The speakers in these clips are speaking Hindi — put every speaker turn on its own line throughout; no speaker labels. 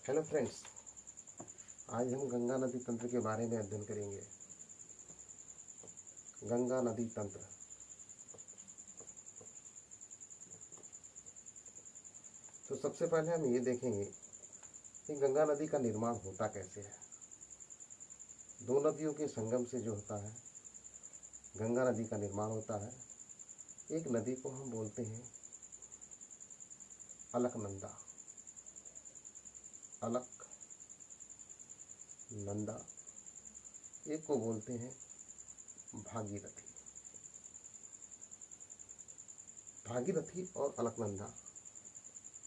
हेलो फ्रेंड्स, आज हम गंगा नदी तंत्र के बारे में अध्ययन करेंगे। गंगा नदी तंत्र। तो सबसे पहले हम ये देखेंगे कि गंगा नदी का निर्माण होता कैसे है। दो नदियों के संगम से जो होता है गंगा नदी का निर्माण होता है। एक नदी को हम बोलते हैं अलकनंदा, अलकनंदा। एक को बोलते हैं भागीरथी। भागीरथी और अलकनंदा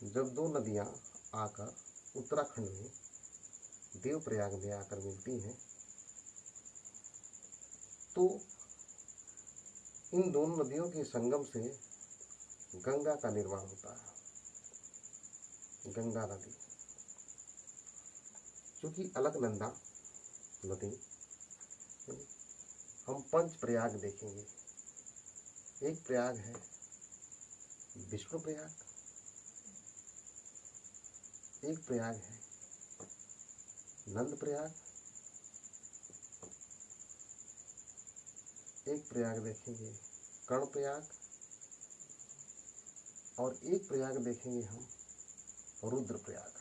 जब दो नदियां आकर उत्तराखंड में देवप्रयाग में आकर मिलती हैं तो इन दोनों नदियों के संगम से गंगा का निर्माण होता है। गंगा नदी, क्योंकि अलकनंदा नदी हम पंच प्रयाग देखेंगे। एक प्रयाग है विष्णु प्रयाग, एक प्रयाग है नंद प्रयाग, एक प्रयाग देखेंगे कर्ण प्रयाग और एक प्रयाग देखेंगे हम रुद्र प्रयाग,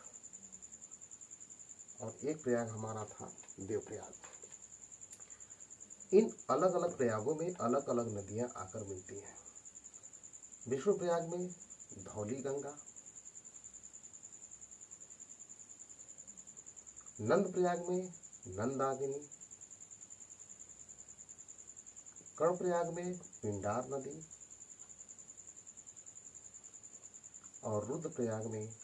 और एक प्रयाग हमारा था देव प्रयाग। इन अलग अलग प्रयागों में अलग अलग नदियां आकर मिलती हैं। विष्णु प्रयाग में धौली गंगा, नंद प्रयाग में नंदाकिनी, कर्ण प्रयाग में पिंडार नदी और रुद्र प्रयाग में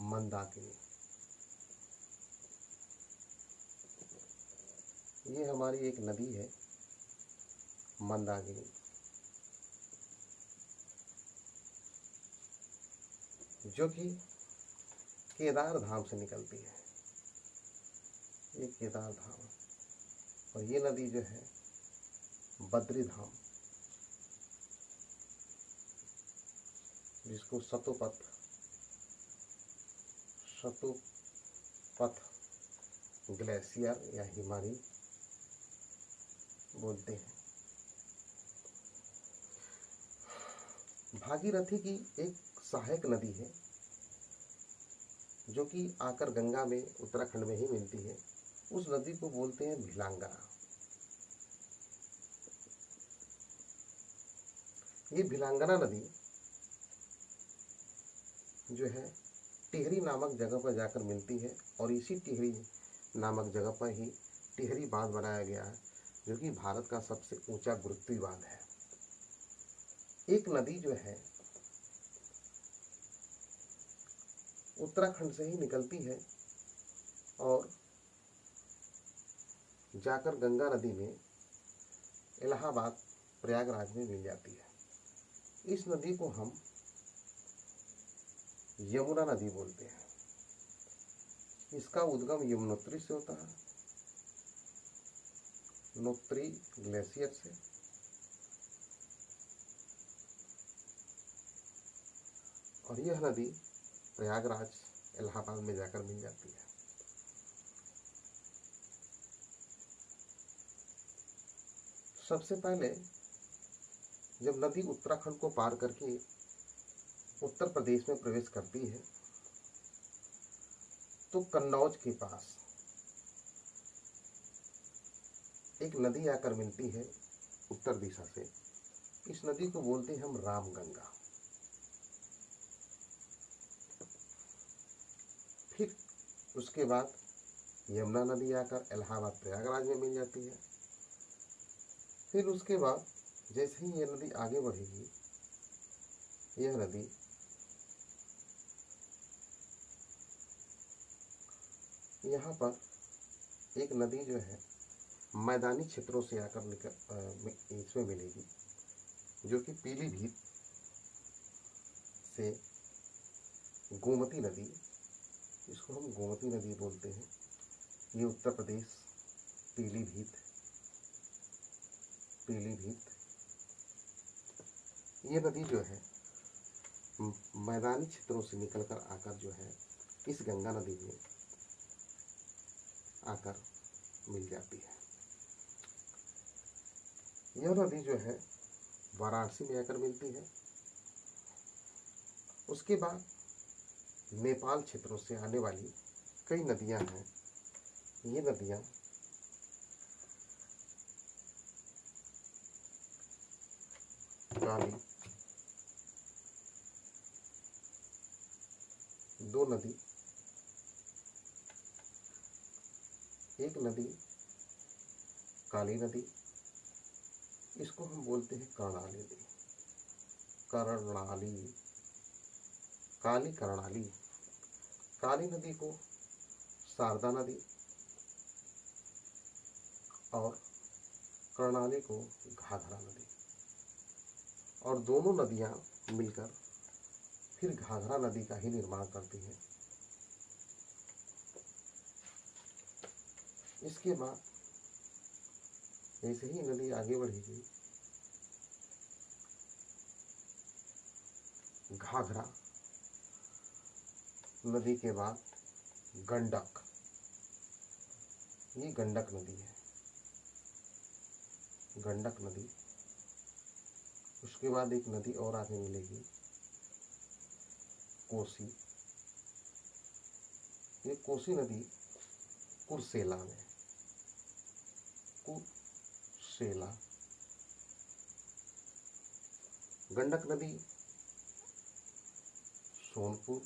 मंदाकिनी। ये हमारी एक नदी है मंदाकिनी, जो कि केदार धाम से निकलती है। ये केदार धाम, और ये नदी जो है बद्री धाम, जिसको शतुपथ ग्लेशियर या हिमानी बोलते हैं। भागीरथी की एक सहायक नदी है जो कि आकर गंगा में उत्तराखंड में ही मिलती है। उस नदी को बोलते हैं भिलांगना। ये भिलांगना नदी जो है टिहरी नामक जगह पर जाकर मिलती है, और इसी टिहरी नामक जगह पर ही टिहरी बांध बनाया गया है, जो कि भारत का सबसे ऊंचा गुरुत्वीय बांध है। एक नदी जो है उत्तराखंड से ही निकलती है और जाकर गंगा नदी में इलाहाबाद प्रयागराज में मिल जाती है। इस नदी को हम यमुना नदी बोलते हैं। इसका उद्गम यमुनोत्री से होता है, नोत्री ग्लेशियर से, और यह नदी प्रयागराज इलाहाबाद में जाकर मिल जाती है। सबसे पहले जब नदी उत्तराखंड को पार करके उत्तर प्रदेश में प्रवेश करती है तो कन्नौज के पास एक नदी आकर मिलती है उत्तर दिशा से। इस नदी को बोलते हैं हम रामगंगा। फिर उसके बाद यमुना नदी आकर इलाहाबाद प्रयागराज में मिल जाती है। फिर उसके बाद जैसे ही यह नदी आगे बढ़ेगी, यह नदी यहाँ पर एक नदी जो है मैदानी क्षेत्रों से आकर इसमें मिलेगी, जो कि पीलीभीत से गोमती नदी, इसको हम गोमती नदी बोलते हैं। ये उत्तर प्रदेश पीलीभीत ये नदी जो है मैदानी क्षेत्रों से निकलकर आकर जो है इस गंगा नदी में आकर मिल जाती है। यह नदी जो है वाराणसी में आकर मिलती है। उसके बाद नेपाल क्षेत्रों से आने वाली कई नदियां हैं। ये नदियां काली, दो नदी, एक नदी काली नदी, इसको हम बोलते हैं कर्णाली नदी, कर्णाली, काली कर्णाली। काली नदी को शारदा नदी और कर्णाली को घाघरा नदी, और दोनों नदियां मिलकर फिर घाघरा नदी का ही निर्माण करती हैं। इसके बाद ऐसे ही नदी आगे बढ़ेगी, घाघरा नदी के बाद गंडक, ये गंडक नदी है, गंडक नदी। उसके बाद एक नदी और आगे मिलेगी, कोसी। ये कोसी नदी कुर्सेला में, कुर्सेला। गंडक नदी सोनपुर,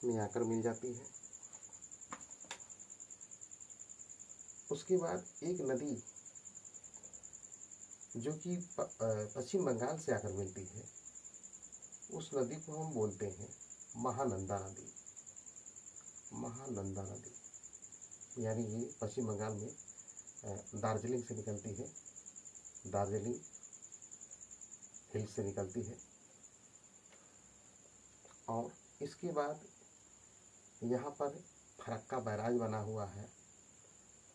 में आकर मिल जाती है। उसके बाद एक नदी जो कि पश्चिम बंगाल से आकर मिलती है, उस नदी को हम बोलते हैं महानंदा नदी, महानंदा नदी। यानी ये पश्चिम बंगाल में दार्जिलिंग से निकलती है, दार्जिलिंग हिल्स से निकलती है। और इसके बाद यहाँ पर फरक्का बैराज बना हुआ है,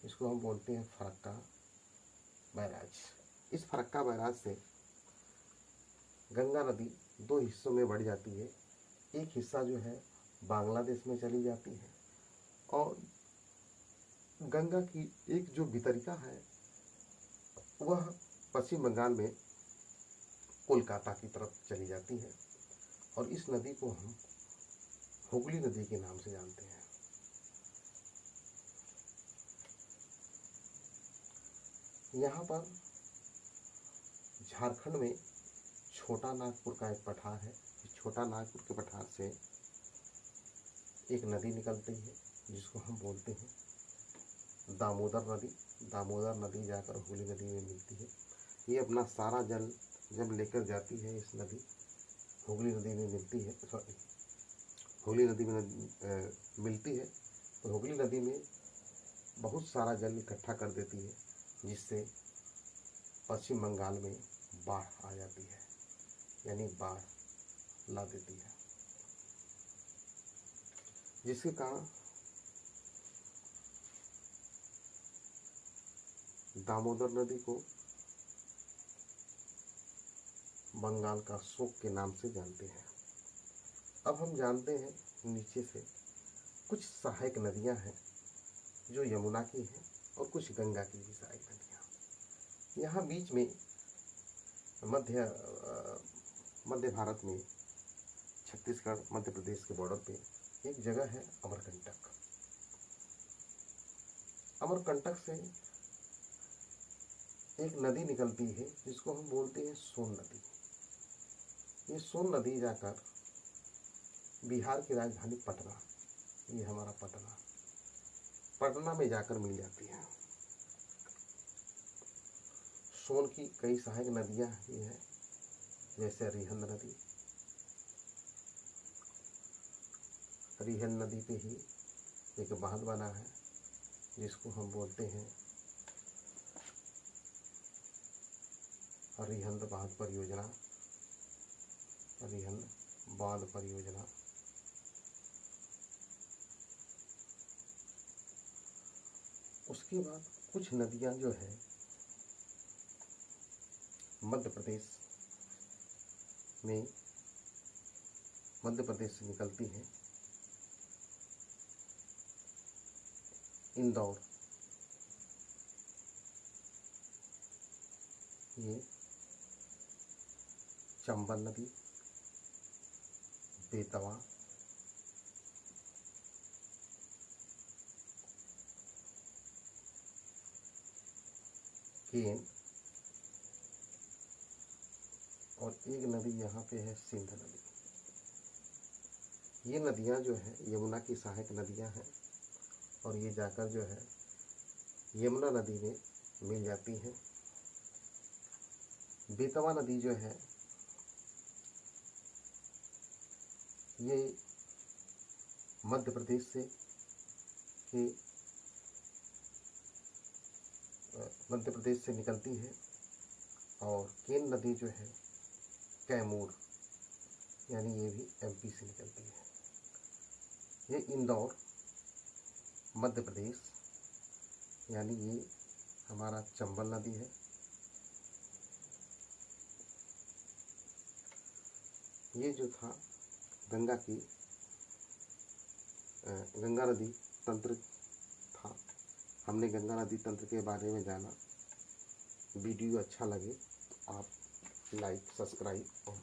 इसको हम बोलते हैं फरक्का बैराज। इस फरक्का बैराज से गंगा नदी दो हिस्सों में बढ़ जाती है। एक हिस्सा जो है बांग्लादेश में चली जाती है, और गंगा की एक जो वितरिका है वह पश्चिम बंगाल में कोलकाता की तरफ चली जाती है, और इस नदी को हम हुगली नदी के नाम से जानते हैं। यहाँ पर झारखंड में छोटा नागपुर का एक पठार है। इस छोटा नागपुर के पठार से एक नदी निकलती है जिसको हम बोलते हैं दामोदर नदी। दामोदर नदी जाकर हुगली नदी में मिलती है। ये अपना सारा जल जब लेकर जाती है इस नदी, हुगली नदी में मिलती है, हुगली नदी में मिलती है, तो हुगली नदी में बहुत सारा जल इकट्ठा कर देती है, जिससे पश्चिम बंगाल में बाढ़ आ जाती है, यानी बाढ़ ला देती है, जिसके कारण दामोदर नदी को बंगाल का शोक के नाम से जानते हैं। अब हम जानते हैं नीचे से कुछ सहायक नदियां हैं जो यमुना की हैं और कुछ गंगा की भी सहायक नदियां। यहाँ बीच में मध्य भारत में छत्तीसगढ़ मध्य प्रदेश के बॉर्डर पे एक जगह है अमरकंटक। अमरकंटक से एक नदी निकलती है जिसको हम बोलते हैं सोन नदी। ये सोन नदी जाकर बिहार की राजधानी पटना, ये हमारा पटना में जाकर मिल जाती है। सोन की कई सहायक नदियां भी हैं, जैसे रिहंद नदी। रिहंद नदी पे ही एक बांध बना है जिसको हम बोलते हैं रिहंद बांध परियोजना, रिहंद बांध परियोजना। उसके बाद कुछ नदियां जो है मध्य प्रदेश से निकलती है। इंदौर, ये चंबल नदी, बेतवा, केन, और एक नदी यहाँ पे है सिंध नदी। ये नदियाँ जो है यमुना की सहायक नदियाँ हैं और ये जाकर जो है यमुना नदी में मिल जाती हैं। बेतवा नदी जो है ये मध्य प्रदेश से निकलती है और केन नदी जो है कैमूर यानी ये भी एमपी से निकलती है। ये इंदौर मध्य प्रदेश यानी ये हमारा चंबल नदी है। ये जो था गंगा नदी तंत्र था। हमने गंगा नदी तंत्र के बारे में जाना। वीडियो अच्छा लगे तो आप लाइक, सब्सक्राइब और